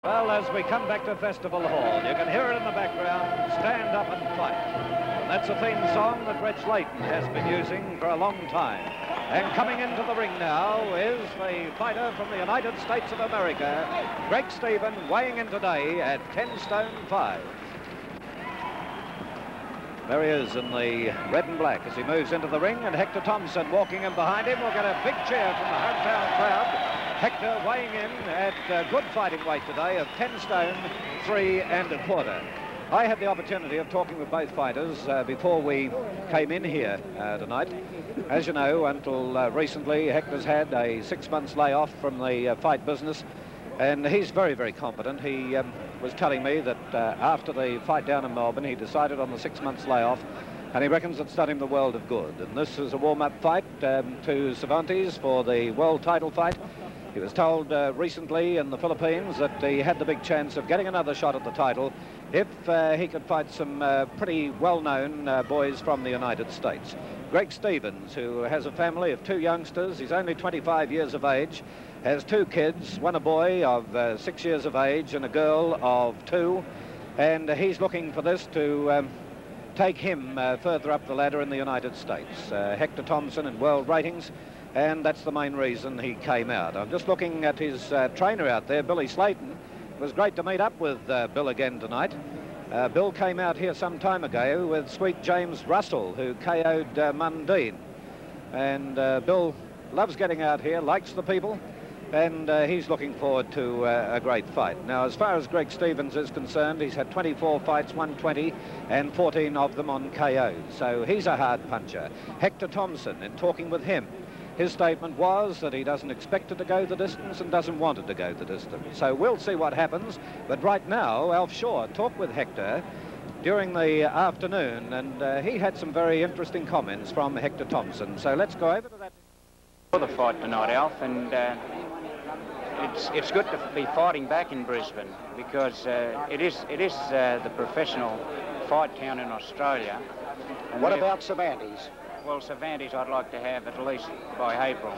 Well, as we come back to Festival Hall, you can hear it in the background, Stand Up and Fight. And that's a theme song that Reg Layton has been using for a long time. And coming into the ring now is the fighter from the United States of America, Greg Stevens, weighing in today at 10 stone 5. There he is in the red and black as he moves into the ring, and Hector Thompson walking in behind him. We'll get a big cheer from the hometown crowd. Hector weighing in at good fighting weight today of 10 stone 3 1/4. I had the opportunity of talking with both fighters before we came in here tonight. As you know, until recently, Hector's had a 6 months layoff from the fight business, and he's very, very competent. He was telling me that after the fight down in Melbourne, he decided on the 6 months layoff, and he reckons it's done him the world of good. And this is a warm-up fight to Cervantes for the world title fight. He was told recently in the Philippines that he had the big chance of getting another shot at the title if he could fight some pretty well-known boys from the United States. Greg Stevens, who has a family of 2 youngsters, he's only 25 years of age, has 2 kids, one a boy of 6 years of age and a girl of 2, and he's looking for this to take him further up the ladder in the United States. Hector Thompson in world ratings, and that's the main reason he came out. I'm just looking at his trainer out there, Billy Slayton. It was great to meet up with Bill again tonight. Bill came out here some time ago with sweet James Russell, who KO'd Mundine. And Bill loves getting out here, likes the people, and he's looking forward to a great fight. Now, as far as Greg Stevens is concerned, he's had 24 fights, won 20, and 14 of them on KOs. So he's a hard puncher. Hector Thompson, in talking with him, his statement was that he doesn't expect it to go the distance and doesn't want it to go the distance. So we'll see what happens. But right now, Alf Shaw talked with Hector during the afternoon, and he had some very interesting comments from Hector Thompson. So let's go over to that. For the fight tonight, Alf, and it's good to be fighting back in Brisbane because it is the professional fight town in Australia. And what about Cervantes? Well, Cervantes I'd like to have at least by April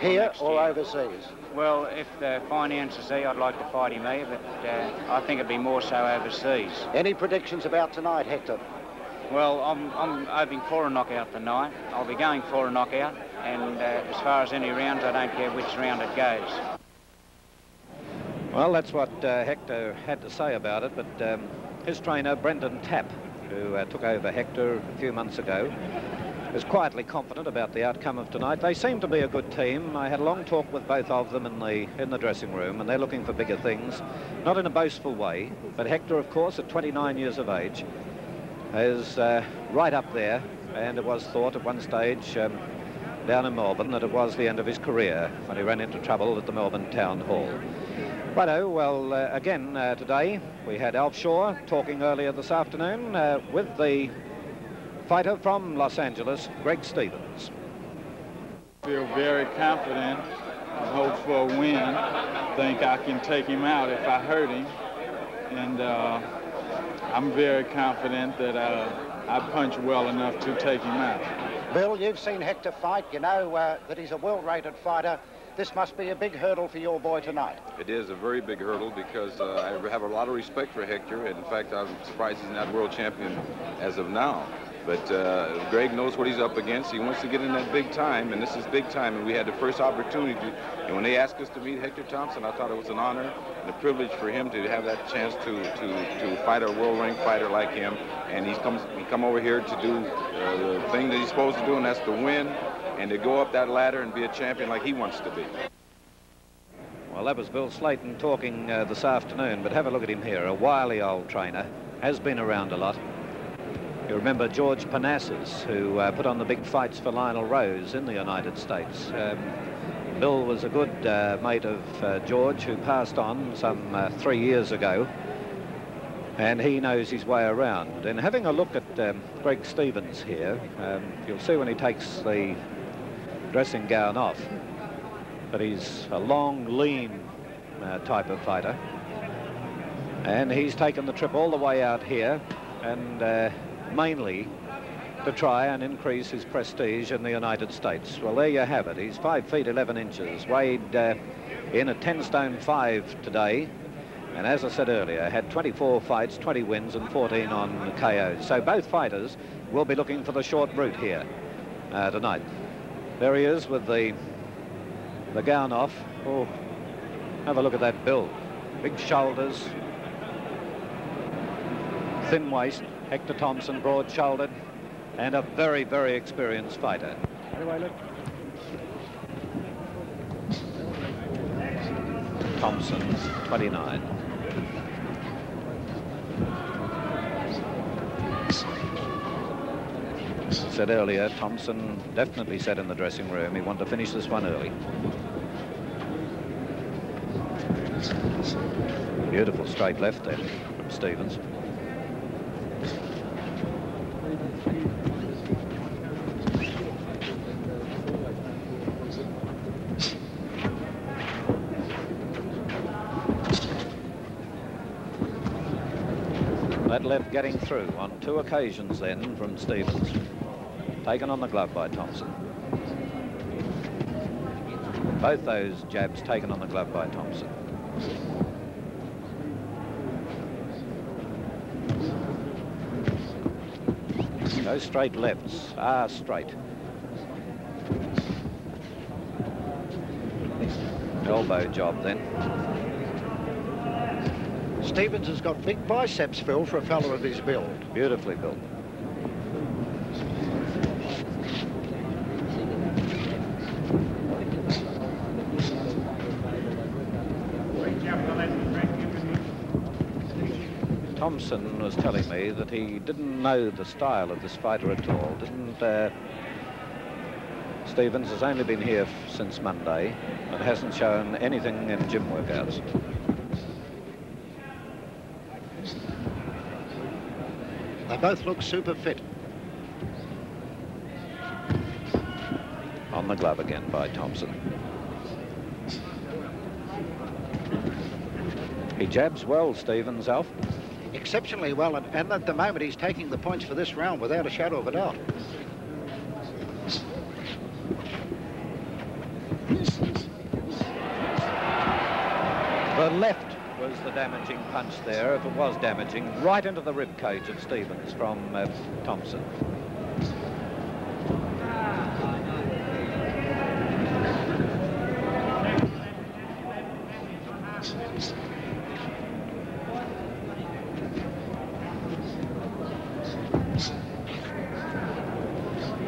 Here or year. overseas? Well, if the finances there, I'd like to fight him here, but I think it'd be more so overseas. Any predictions about tonight, Hector? Well, I'm hoping for a knockout tonight. I'll be going for a knockout, and as far as any rounds, I don't care which round it goes. Well, that's what Hector had to say about it, but his trainer, Brendan Tapp, who took over Hector a few months ago, is quietly confident about the outcome of tonight. They seem to be a good team. I had a long talk with both of them in the dressing room, and they're looking for bigger things, not in a boastful way, but Hector, of course, at 29 years of age, is right up there, and it was thought at one stage down in Melbourne that it was the end of his career when he ran into trouble at the Melbourne Town Hall. Righto, well, again, today we had Alf Shaw talking earlier this afternoon with the fighter from Los Angeles, Greg Stevens. I feel very confident. I hope for a win. Think I can take him out if I hurt him. And I'm very confident that I punch well enough to take him out. Bill, you've seen Hector fight. You know that he's a world-rated fighter. This must be a big hurdle for your boy tonight. It is a very big hurdle because I have a lot of respect for Hector. And in fact, I'm surprised he's not world champion as of now. But Greg knows what he's up against. He wants to get in that big time, and this is big time. And we had the first opportunity. And when they asked us to meet Hector Thompson, I thought it was an honor and a privilege for him to have that chance to fight a world-ranked fighter like him. And he come over here to do the thing that he's supposed to do, and that's to win and to go up that ladder and be a champion like he wants to be. Well, that was Bill Slayton talking this afternoon, but have a look at him here, a wily old trainer, has been around a lot. You remember George Panassis, who put on the big fights for Lionel Rose in the United States. Bill was a good mate of George, who passed on some 3 years ago, and he knows his way around. And having a look at Greg Stevens here, you'll see when he takes the dressing gown off, but he's a long, lean type of fighter. And he's taken the trip all the way out here, and mainly to try and increase his prestige in the United States. Well, there you have it. He's 5 feet 11 inches, weighed in at 10 stone 5 today, And as I said earlier, had 24 fights, 20 wins and 14 on KOs. So both fighters will be looking for the short route here tonight. There he is with the gown off. Oh, have a look at that build. Big shoulders, thin waist. Hector Thompson, broad-shouldered, and a very, very experienced fighter. Anyway, look. Thompson's 29. Said earlier, Thompson definitely said in the dressing room he wanted to finish this one early. Beautiful straight left there from Stevens. That left getting through on 2 occasions then from Stevens. Taken on the glove by Thompson. Both those jabs taken on the glove by Thompson. Those straight lefts are straight. Elbow job then. Stevens has got big biceps, Phil, for a fellow of his build. Beautifully built. Thompson was telling me that he didn't know the style of this fighter at all. Stevens has only been here since Monday and hasn't shown anything in gym workouts. They both look super fit. On the glove again by Thompson. He jabs well, Stevens, Alf. Exceptionally well, and at the moment he's taking the points for this round without a shadow of a doubt. The left was the damaging punch there, if it was damaging, right into the rib cage of Stevens from Thompson.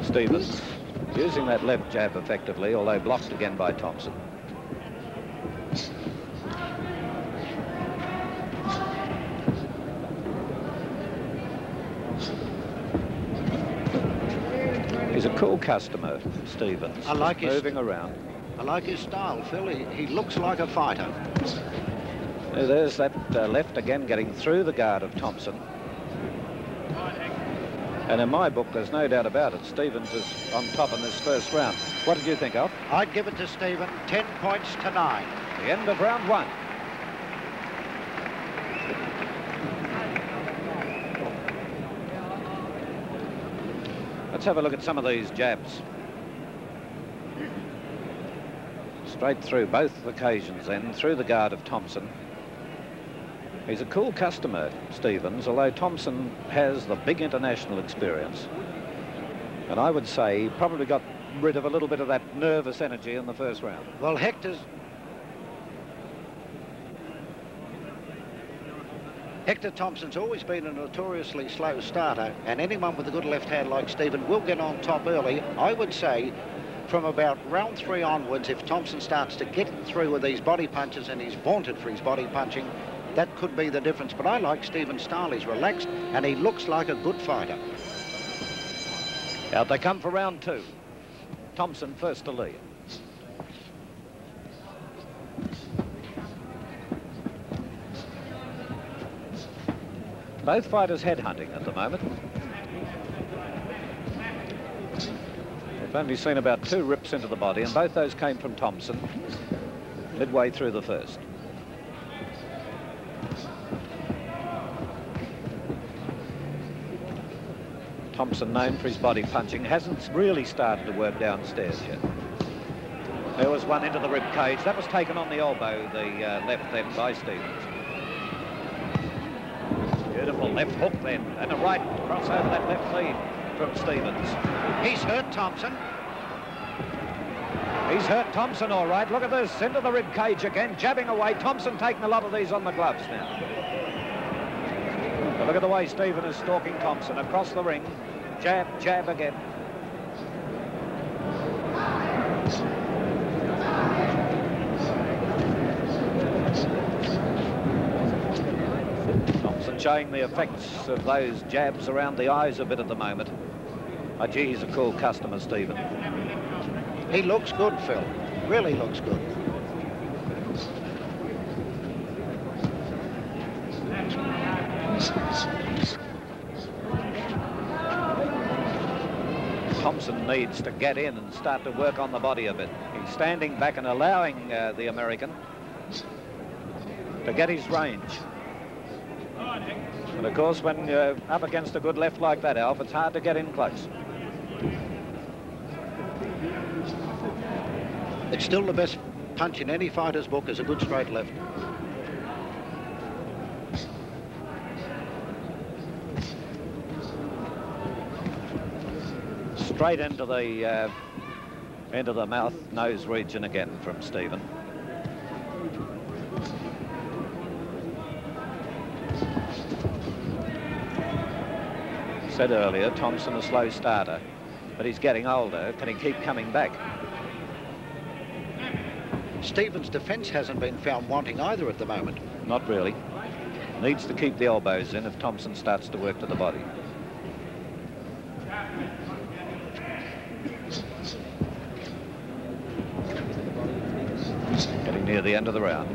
Stevens using that left jab effectively, although blocked again by Thompson. He's a cool customer, Stevens. I like his moving around. I like his style, Phil. He looks like a fighter. There's that left again getting through the guard of Thompson. And in my book, there's no doubt about it. Stevens is on top in this first round. What did you think of? I'd give it to Stevens, 10 points to 9. The end of round 1. Let's have a look at some of these jabs. Straight through both occasions then, through the guard of Thompson. He's a cool customer, Stevens, although Thompson has the big international experience. And I would say he probably got rid of a little bit of that nervous energy in the first round. Well, Hector Thompson's always been a notoriously slow starter, and anyone with a good left hand like Stephen will get on top early. I would say from about round 3 onwards, if Thompson starts to get through with these body punches, and he's vaunted for his body punching, that could be the difference. But I like Stephen's style. He's relaxed and he looks like a good fighter. Out they come for round 2. Thompson first to lead. Both fighters headhunting at the moment. We've only seen about 2 rips into the body, and both those came from Thompson midway through the first. Thompson, known for his body punching, hasn't really started to work downstairs yet. There was one into the rib cage. That was taken on the elbow, the left then by Stevens. Beautiful left hook then, and a right cross over that left lead from Stevens. He's hurt Thompson. He's hurt Thompson all right. Look at this, into the rib cage again, jabbing away. Thompson taking a lot of these on the gloves now. But look at the way Stephen is stalking Thompson across the ring. Jab, jab again. Thompson showing the effects of those jabs around the eyes a bit at the moment. Oh, gee, he's a cool customer, Stephen. He looks good, Phil. Really looks good. Thompson needs to get in and start to work on the body a bit. He's standing back and allowing the American to get his range. And of course, when you're up against a good left like that, Alf, it's hard to get in close. It's still the best punch in any fighter's book is a good straight left. Straight into the mouth, nose region again from Stephen. Said earlier, Thompson a slow starter, but he's getting older. Can he keep coming back? Stevens' defence hasn't been found wanting either at the moment. Not really. Needs to keep the elbows in if Thompson starts to work to the body. Getting near the end of the round.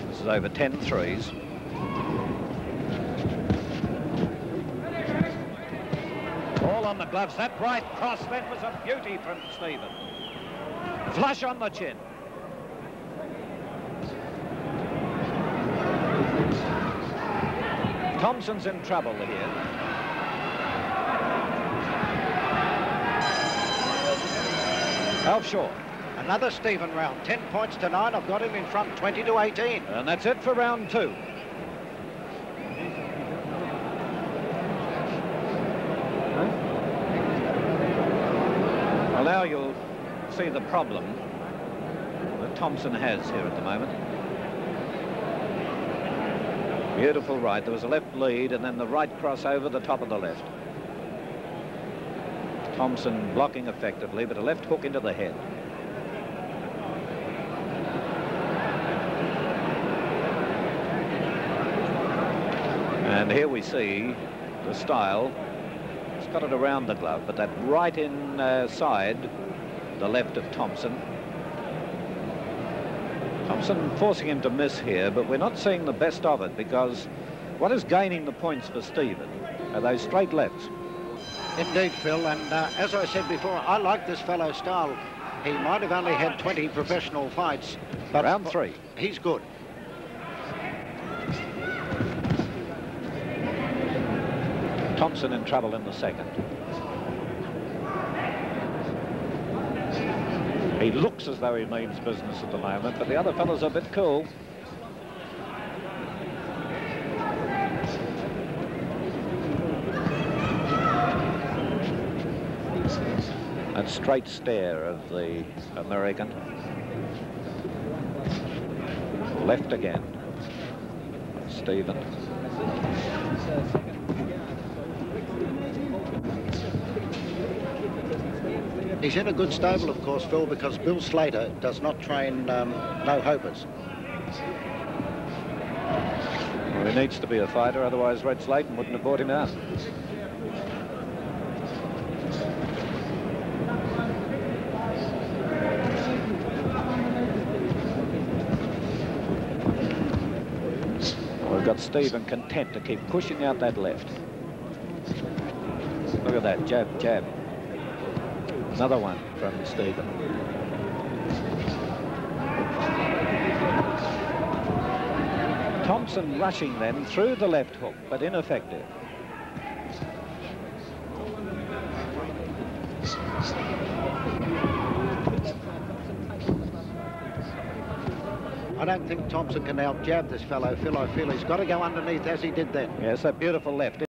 This is over 10 threes. All on the gloves. That right cross then was a beauty from Stephen. Flush on the chin. Thompson's in trouble here. Alf Shaw. Another Stephen round. 10 points to 9. I've got him in front, 20-18. And that's it for round 2. Well, now you'll see the problem that Thompson has here at the moment. Beautiful right. There was a left lead and then the right cross over the top of the left. Thompson blocking effectively, but a left hook into the head. And here we see the style. It's got it around the glove, but that right inside the left of Thompson. Thompson forcing him to miss here, but we're not seeing the best of it because what is gaining the points for Stephen are those straight lefts. Indeed, Phil, and as I said before, I like this fellow's style. He might have only had 20 professional fights, but round 3. He's good. Thompson in trouble in the second. He looks as though he means business at the moment, but the other fella's a bit cool. That straight stare of the American. Left again. Stephen. He's in a good stable, of course, Phil, because Bill Slater does not train no-hopers. Well, he needs to be a fighter, otherwise Red Slayton wouldn't have bought him out. We've got Stephen content to keep pushing out that left. Look at that, jab, jab. Another one from Stephen. Thompson rushing then through the left hook, but ineffective. I don't think Thompson can out-jab this fellow, Phil. I feel he's got to go underneath as he did then. Yes, a beautiful left.